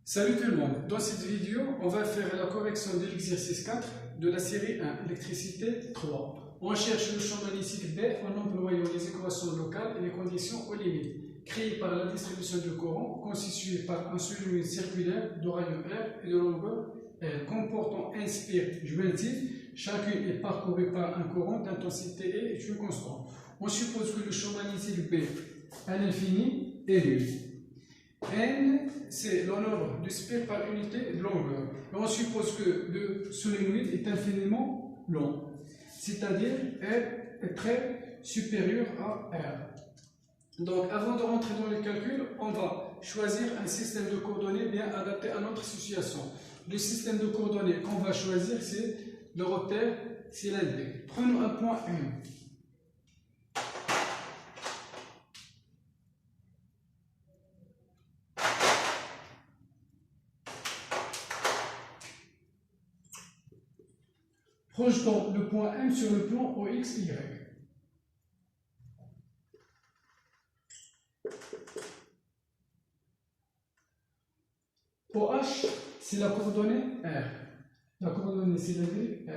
Salut tout le monde, dans cette vidéo, on va faire la correction de l'exercice 4 de la série 1, électricité 3. On cherche le champ magnétique B en employant les équations locales et les conditions aux limites, créées par la distribution du courant, constituée par un solenoïde circulaire de rayon R et de longueur L, comportant un spire jointif, chacune est parcourue par un courant d'intensité E et une constante. On suppose que le champ magnétique B à l'infini est nul. N, c'est le nombre de spires par unité de longueur. Et on suppose que le solénoïde est infiniment long, c'est-à-dire R est très supérieur à R. Donc, avant de rentrer dans les calculs, on va choisir un système de coordonnées bien adapté à notre situation. Le système de coordonnées qu'on va choisir, c'est le repère cylindrique. Prenons un point M. Projetons le point M sur le plan OXY. OH, c'est la coordonnée R. La coordonnée cylindrique R.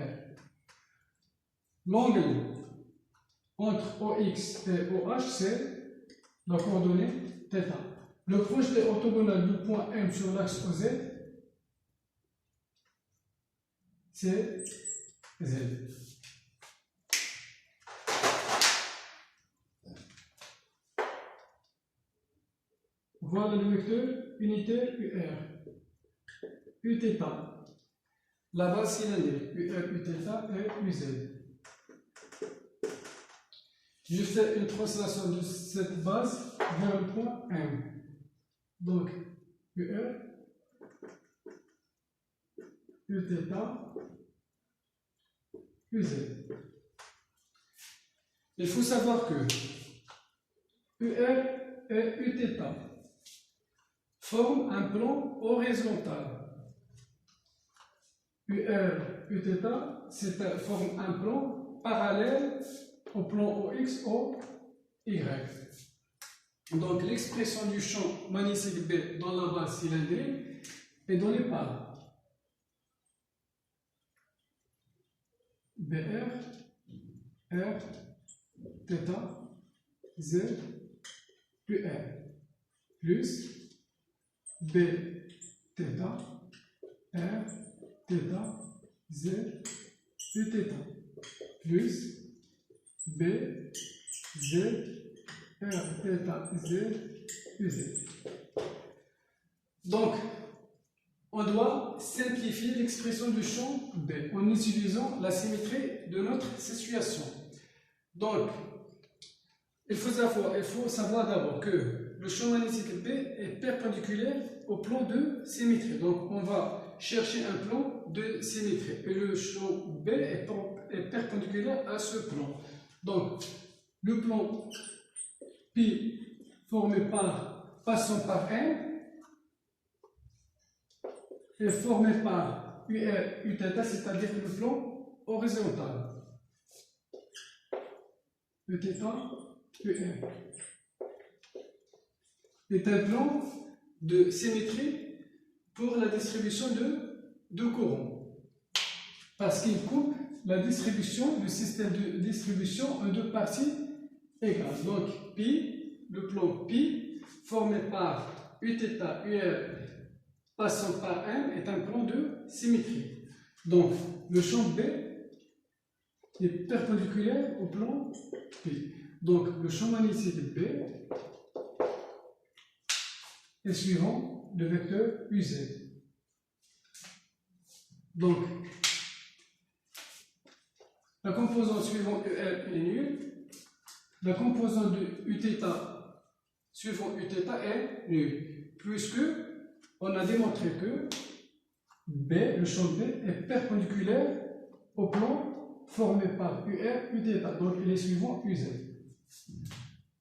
L'angle entre OX et OH, c'est la coordonnée θ. Le projeté orthogonal du point M sur l'axe OZ, c'est Z. Voilà le vecteur unitaire UR. Uθ. La base cylindrique UR, Uθ et UZ. Je fais une translation de cette base vers le point M. Donc, UR, Uθ, UZ. Il faut savoir que UR et Uθ forment un plan horizontal. UR, Uθ, forme un plan parallèle au plan OX, OY. Donc l'expression du champ magnétique B dans la base cylindrique est donnée par BR, R, θ, Z, UR, plus B, θ, R, θ, Z, Uθ, plus B, Z, R, θ, Z, UZ. Donc, on doit simplifier l'expression du champ B en utilisant la symétrie de notre situation. Donc, il faut savoir d'abord que le champ magnétique B est perpendiculaire au plan de symétrie. Donc, on va chercher un plan de symétrie. Et le champ B est perpendiculaire à ce plan. Donc, le plan Pi passant par M est formé par UR, Uθ, c'est-à-dire le plan horizontal. Uθ, UR. Est un plan de symétrie pour la distribution de courant. Parce qu'il coupe la distribution, le système de distribution en deux parties égales. Donc, Pi, le plan Pi, formé par Uθ, UR, passant par M, est un plan de symétrie. Donc, le champ B est perpendiculaire au plan Pi. Donc, le champ magnétique B est suivant le vecteur UZ. Donc, la composante suivante UR est nulle. La composante de Uθ suivant Uθ est nulle, puisque on a démontré que B, le champ B, est perpendiculaire au plan formé par UR, Uθ. Donc, il est suivant UZ.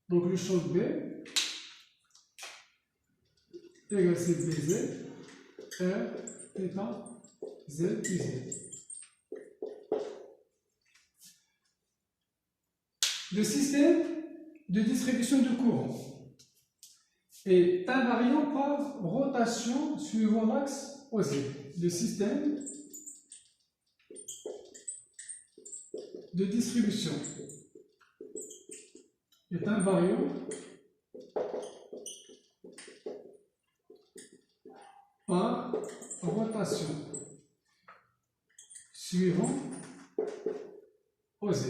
Donc, le champ B égale CBZ, R, θ, Z, UZ. Le système de distribution de courant est invariant par rotation suivant l'axe OZ. Le système de distribution est invariant par rotation suivant OZ.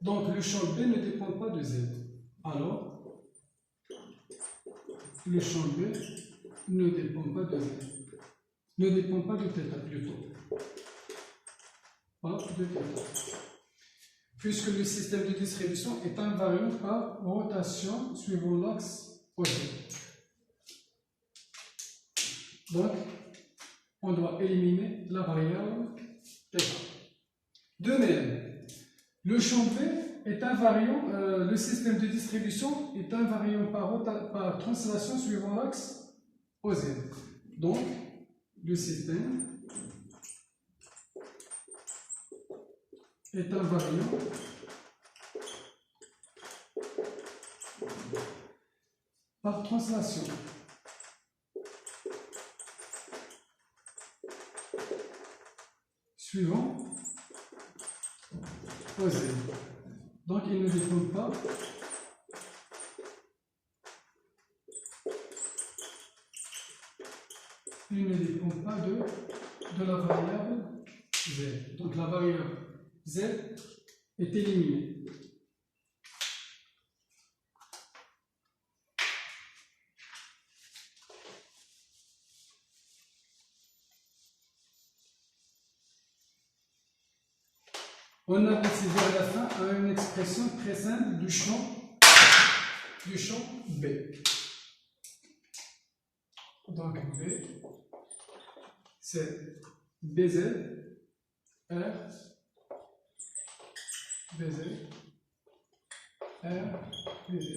Donc le champ B ne dépend pas de Z. Alors, le champ B ne dépend pas de Z. Ne dépend pas de θ plutôt. Pas de θ. Puisque le système de distribution est invariant par rotation suivant l'axe OZ. Donc, on doit éliminer la variable θ. De même, le champ B est invariant, le système de distribution est invariant par translation suivant l'axe OZ. Donc, le système est invariant par translation suivant OZ. Donc il ne dépend pas de la variable Z. Donc la variable Z est éliminée. On a précisé à la fin à une expression très simple du champ B. Donc B, c'est BZ, R, BZ, R, BZ.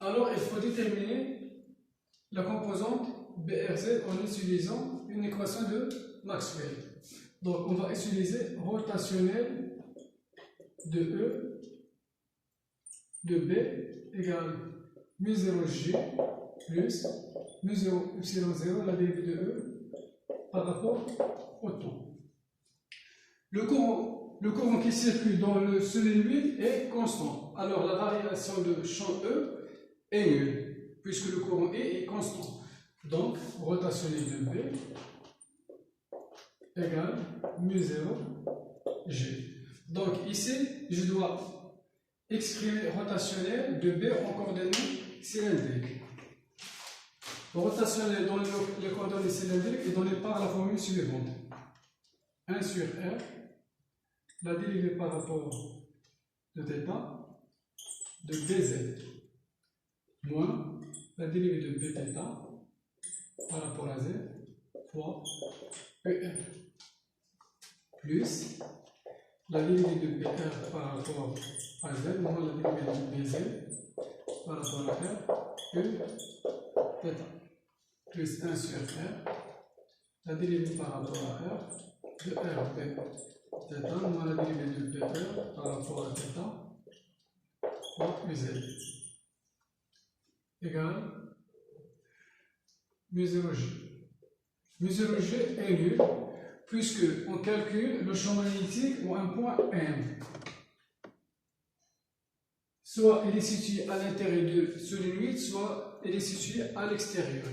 Alors, il faut déterminer la composante BRZ en utilisant une équation de Maxwell. Donc, on va utiliser rotationnel de E de B égale mu0G plus mu0 epsilon0, la dérivée de E, par rapport au temps. Le courant qui circule dans le solenoïde est constant. Alors, la variation de champ E est nulle, puisque le courant E est constant. Donc, rotationnel de B égale mu0 G. Donc ici, je dois exprimer rotationnel de B en coordonnées cylindriques. Rotationnel dans les coordonnées cylindriques est donné par la formule suivante. 1 sur R, la dérivée par rapport de θ de BZ, moins la dérivée de Bθ par rapport à Z, fois ER. Plus la dérivée de BR par rapport à Z, moins la dérivée de BZ par rapport à R, E, θ. Plus 1 sur R, la dérivée par rapport à R, de R, B, θ, moins la dérivée de BR par rapport à θ, fois UZ, égale mu0G. mu0G est nul, puisque on calcule le champ magnétique ou un point M. Soit il est situé à l'intérieur de solenoïde, soit il est situé à l'extérieur.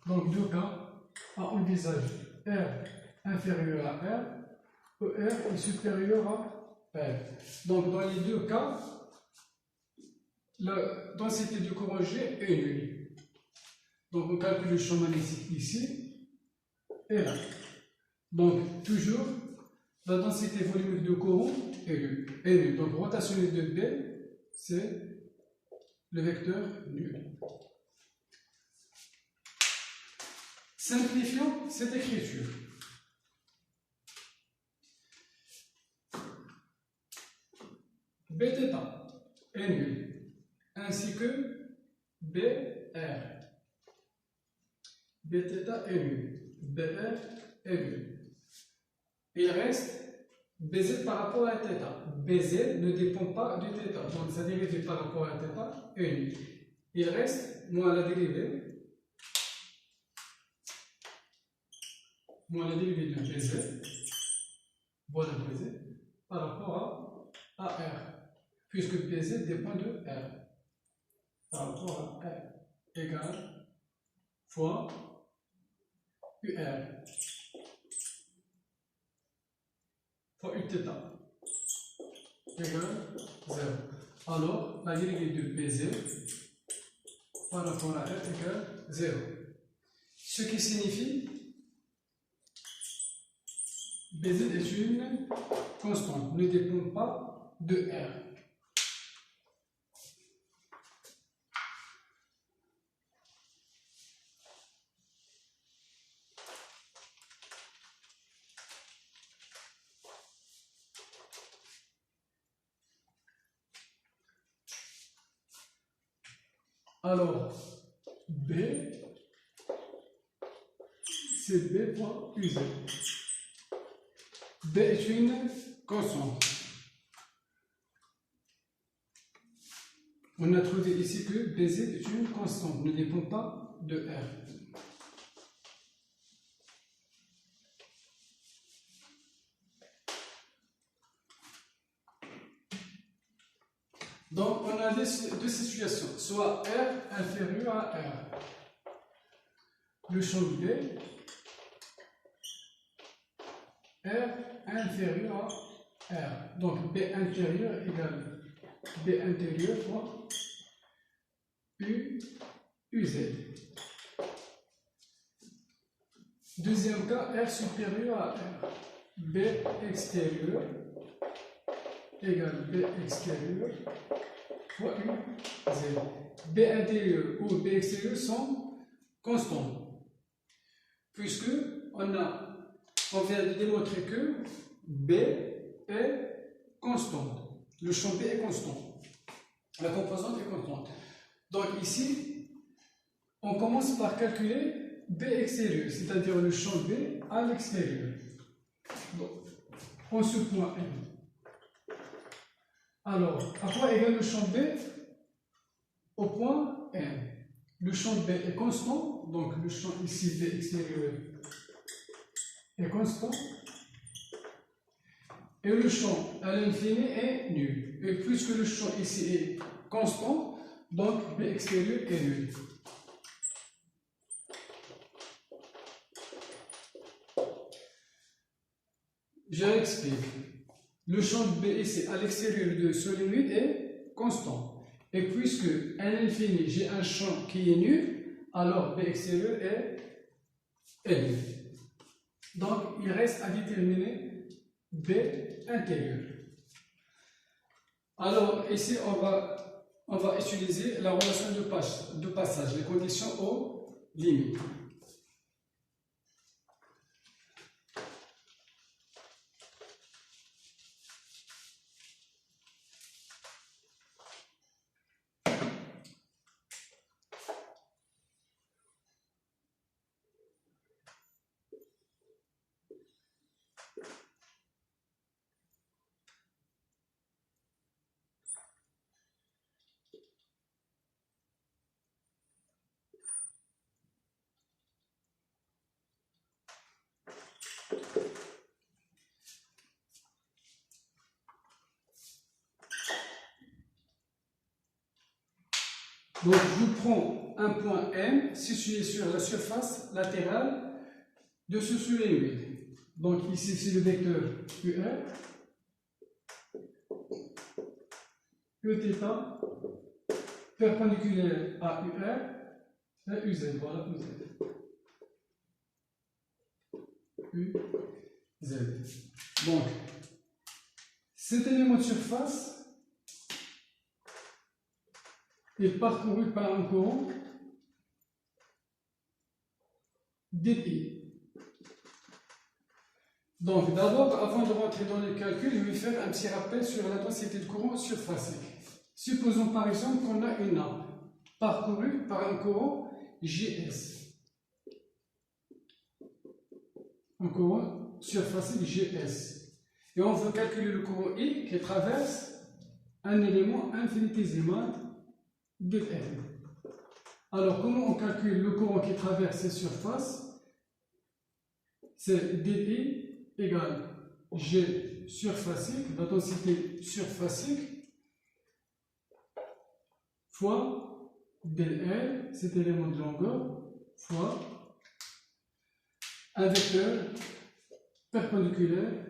Donc deux cas à envisager. R inférieur à R, ER est supérieur à R. Donc dans les deux cas, la densité du courant G est nulle. Donc on calcule le champ magnétique ici et là. Donc, toujours, la densité volumique de courant est nulle. Donc, rotationnel de B, c'est le vecteur nul. Simplifions cette écriture. Bθ est nul, ainsi que BR. Bθ est nul, BR est nul. Il reste BZ par rapport à θ. BZ ne dépend pas de θ. Donc sa dérivée par rapport à θ égale 1. Il reste moins la dérivée de BZ, voilà BZ, par rapport à R, puisque BZ dépend de R, par rapport à R, égale fois UR, fois Uθ, égale 0. Alors, la dérivée de BZ par rapport à R égale 0. Ce qui signifie BZ est une constante, ne dépend pas de R. Alors, B, c'est B fois UZ. B est une constante. On a trouvé ici que BZ est une constante, ne dépend pas de R. Donc, on a deux situations, soit R inférieur à R. Le champ B, R inférieur à R. Donc, B intérieur égale B intérieur fois UZ. Deuxième cas, R supérieur à R. B extérieur égale B extérieur fois UZ. B intérieur ou B extérieur sont constants, puisque on vient de démontrer que B est constante. Le champ B est constant. La composante est constante. Donc ici, on commence par calculer B extérieur, c'est-à-dire le champ B à l'extérieur. Donc, on se point M. Alors, à quoi égale le champ B au point M? Le champ B est constant, donc le champ ici B extérieur est constant. Et le champ à l'infini est nul. Et puisque le champ ici est constant, donc B extérieur est nul. Je l'explique. Le champ B ici à l'extérieur de ce limite est constant. Et puisque à l'infini j'ai un champ qui est nul, alors B extérieur est nul. Donc il reste à déterminer B intérieur. Alors ici on va utiliser la relation de passage, les conditions aux limites. Donc, je prends un point M situé sur la surface latérale de ce solénoïde. Donc, ici, c'est le vecteur UR. Uθ perpendiculaire à UR et UZ. Voilà UZ. Donc, cet élément de surface est parcouru par un courant dpi. Donc, d'abord, avant de rentrer dans les calculs, je vais faire un petit rappel sur la densité de courant surfacique. Supposons par exemple qu'on a une nappe parcourue par un courant GS. Un courant surfacique GS. Et on veut calculer le courant I qui traverse un élément infinitésimal dl. Alors, comment on calcule le courant qui traverse ces surfaces? C'est dI égale G surfacique, la densité surfacique, fois dl, cet élément de longueur, fois un vecteur perpendiculaire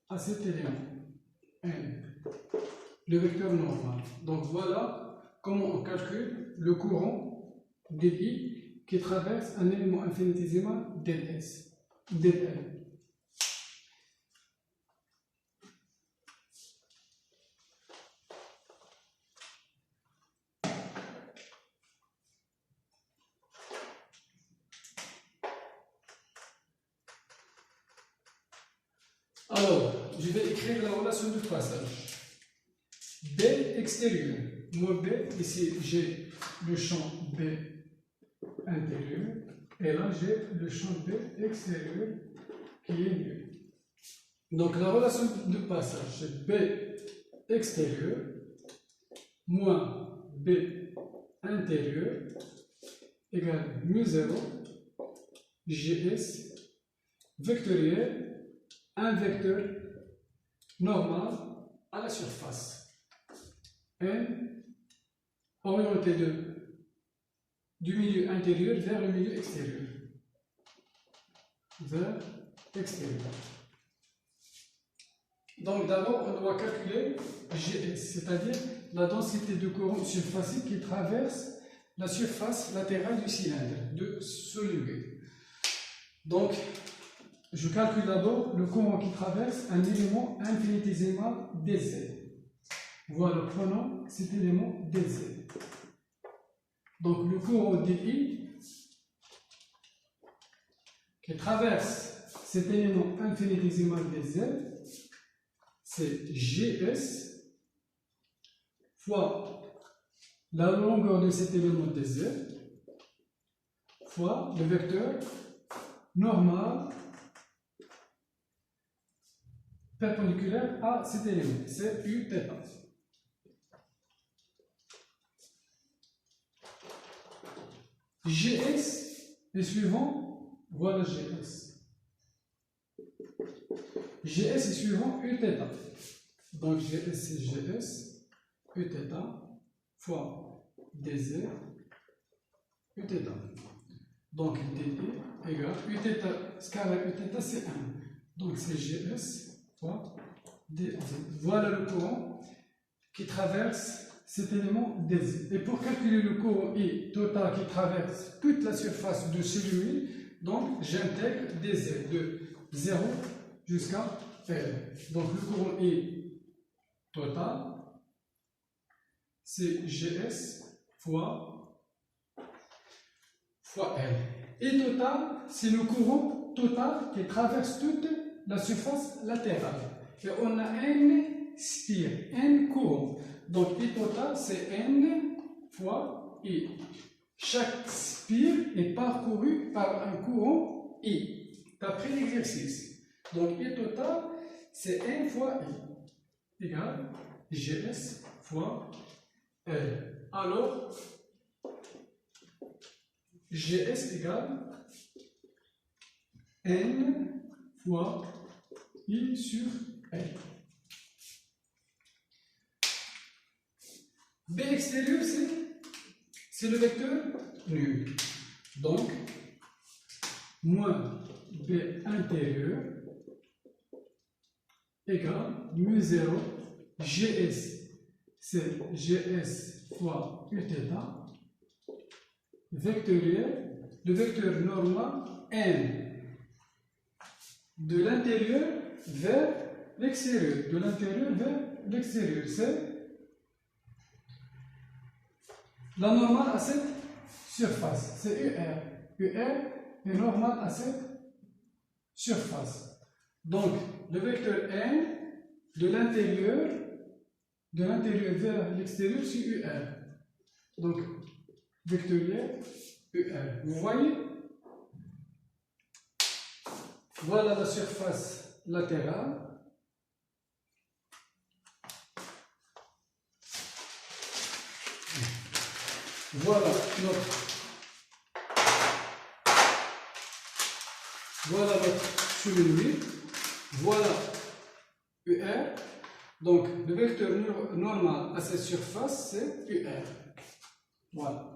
à cet élément, N, le vecteur normal. Donc voilà comment on calcule le courant dI qui traverse un élément infinitésimal dl. Alors, je vais écrire la relation de passage. B extérieur, moins B, ici j'ai le champ B intérieur, et là j'ai le champ B extérieur qui est nul. Donc la relation de passage, c'est B extérieur moins B intérieur égale mu0 GS vectoriel, un vecteur normal à la surface. N orienté du milieu intérieur vers le milieu extérieur. Vers extérieur. Donc d'abord, on doit calculer GS, c'est-à-dire la densité de courant surfacique qui traverse la surface latérale du cylindre de solide. Donc, je calcule d'abord le courant qui traverse un élément infinitésimal dz. Voilà, prenons cet élément dz. Donc le courant dI qui traverse cet élément infinitésimal dz, c'est Gs fois la longueur de cet élément dz fois le vecteur normal perpendiculaire à cet élément, c'est Uθ. Gs est suivant, voilà Gs. Gs est suivant Uθ. Donc Gs c'est Gs, Uθ fois dz, Uθ. Donc dI égale Uθ, scalaire Uθ c'est 1. Donc c'est Gs fois dz. Voilà le courant qui traverse cet élément dz. Et pour calculer le courant I total qui traverse toute la surface de celui-ci, donc j'intègre dz de 0 jusqu'à L. Donc le courant I total, c'est Gs fois L. I total, c'est le courant total qui traverse toute la surface latérale. Et on a N spire, N courant. Donc I total, c'est N fois I. Chaque spire est parcouru par un courant I, d'après l'exercice. Donc I total, c'est N fois I, égale Gs fois L. Alors, Gs égale N fois I sur L. B extérieur, c'est le vecteur nul. Donc, moins B intérieur égale mu0 Gs, c'est Gs fois Uθ, vectoriel, le vecteur normal N, de l'intérieur vers l'extérieur, de l'intérieur vers l'extérieur, c'est la normale à cette surface, c'est UR. UR est normale à cette surface. Donc, le vecteur N de l'intérieur vers l'extérieur, c'est UR. Donc, vectoriel UR. Vous voyez? Voilà la surface latérale. Voilà notre solenoïde. Voilà UR. Donc, le vecteur normal à cette surface, c'est UR. Voilà.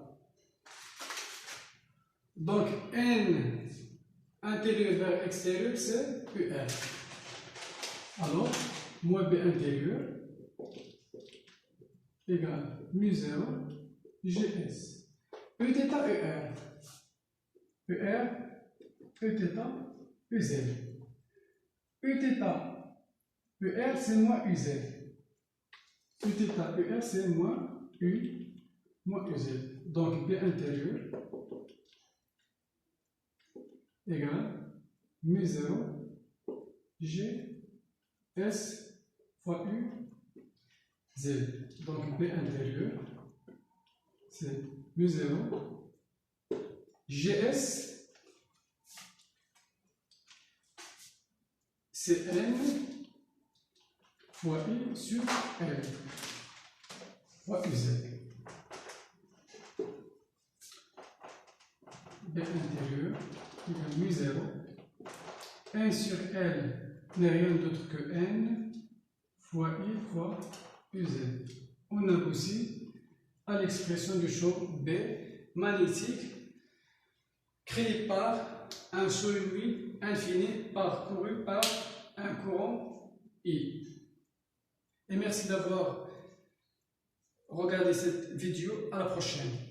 Donc, N intérieur vers extérieur, c'est UR. Alors, moins B intérieur égale mu0 GS. U θ UR. UR, U θ, UZ. U θ UR, c'est moins UZ. U θ UR, c'est moins UZ. Donc, B intérieur égale mu0 GS fois UZ. Donc, B intérieur, c'est mu0 GS, c'est N fois I sur L fois UZ. B intérieur égale mu0. N sur L n'est rien d'autre que N fois I fois UZ. On aboutit à l'expression du champ B magnétique créé par un solenoïde infini parcouru par un courant I. Et merci d'avoir regardé cette vidéo. À la prochaine.